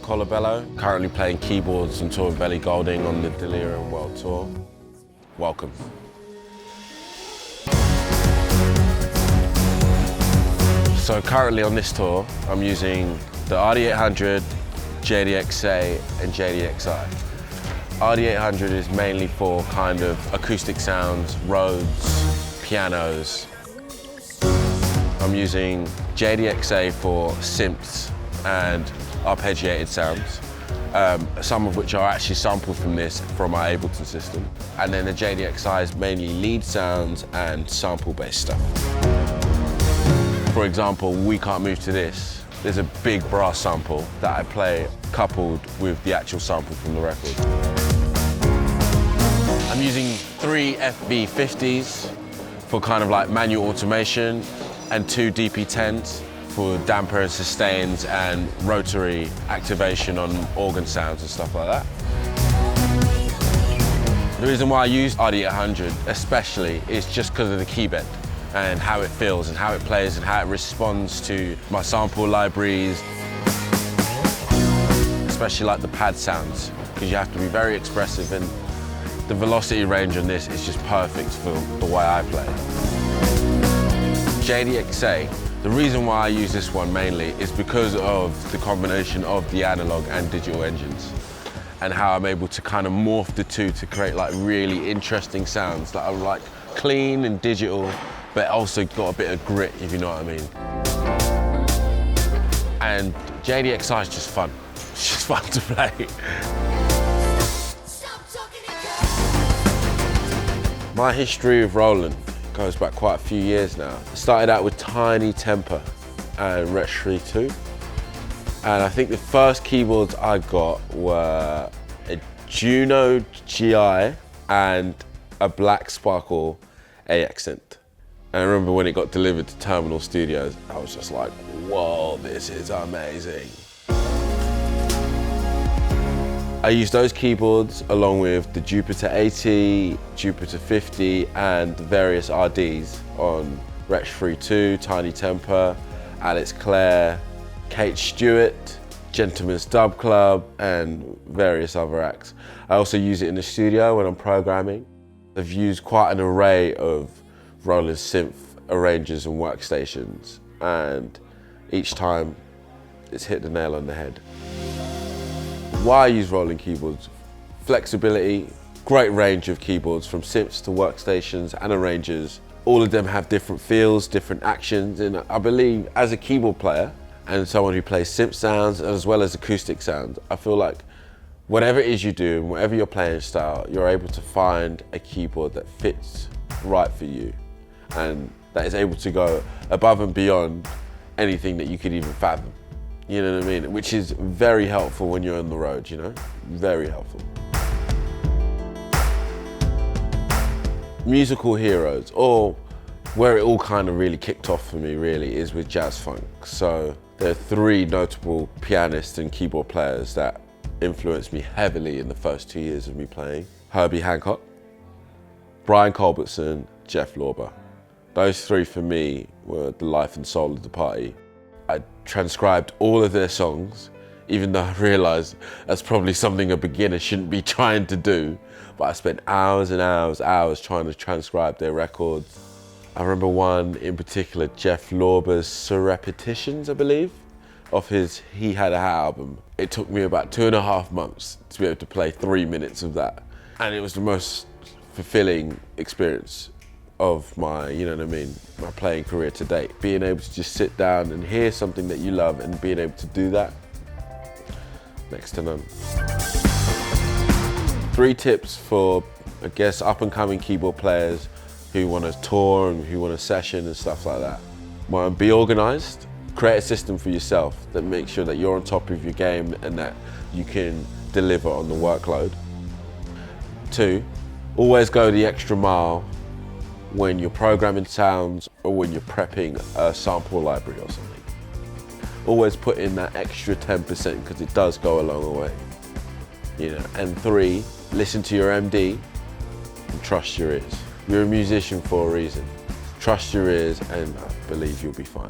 Kola Bello, currently playing keyboards and tour with Ellie Goulding on the Delirium World Tour. Welcome. So currently on this tour, I'm using the RD800, jdxa and jdxi. RD800 is mainly for kind of acoustic sounds, Rhodes, pianos. I'm using jdxa for synths and arpeggiated sounds, some of which are actually sampled from this from our Ableton system. And then the jdxi is mainly lead sounds and sample-based stuff. For example, We Can't Move to This. There's a big brass sample that I play coupled with the actual sample from the record. I'm using 3 FB50s for kind of like manual automation and 2 DP10s for damper and sustains and rotary activation on organ sounds and stuff like that. The reason why I use RD800 especially is just because of the key bend and how it feels and how it plays and how it responds to my sample libraries, especially like the pad sounds, because you have to be very expressive, and the velocity range on this is just perfect for the way I play. jdxa, the reason why I use this one mainly is because of the combination of the analog and digital engines and how I'm able to kind of morph the two to create like really interesting sounds that are like clean and digital, but also got a bit of grit, if you know what I mean. And jdxi is just fun. It's just fun to play. My history of Roland goes back quite a few years now. I started out with Tiny Temper and Ret 3.2. And I think the first keyboards I got were a Juno GI and a Black Sparkle Accent. And I remember when it got delivered to Terminal Studios, I was just like, whoa, this is amazing. I used those keyboards along with the Jupiter 80, Jupiter 50 and various RDs on Ret 3.2, Tiny Temper, Alex Clare, Kate Stewart, Gentleman's Dub Club and various other acts. I also use it in the studio when I'm programming. I've used quite an array of Roland synth arrangers and workstations, and each time it's hit the nail on the head. Why I use Roland keyboards? Flexibility, great range of keyboards from synths to workstations and arrangers. All of them have different feels, different actions, and I believe as a keyboard player and someone who plays synth sounds as well as acoustic sounds, I feel like whatever it is you do and whatever your playing style, you're able to find a keyboard that fits right for you and that is able to go above and beyond anything that you could even fathom. You know what I mean? Which is very helpful when you're on the road, you know? Very helpful. Musical heroes, or where it all kind of really kicked off for me really is with jazz funk. So there are 3 notable pianists and keyboard players that influenced me heavily in the first 2 years of me playing. Herbie Hancock, Brian Culbertson, Jeff Lorber. Those 3 for me were the life and soul of the party. I transcribed all of their songs, even though I realized that's probably something a beginner shouldn't be trying to do. But I spent hours and hours trying to transcribe their records. I remember one in particular, Jeff Lorber's Surrepetitions, I believe, off his He Had a Hat album. It took me about 2.5 months to be able to play 3 minutes of that. And it was the most fulfilling experience of my, you know what I mean, my playing career to date. Being able to just sit down and hear something that you love and being able to do that, next to none. 3 tips for, I guess, up and coming keyboard players who want to tour and who want to session and stuff like that. 1, be organized. Create a system for yourself that makes sure that you're on top of your game and that you can deliver on the workload. 2, always go the extra mile when you're programming sounds or when you're prepping a sample library or something. Always put in that extra 10% because it does go a long way. You know. And 3, listen to your MD and trust your ears. You're a musician for a reason. Trust your ears and I believe you'll be fine.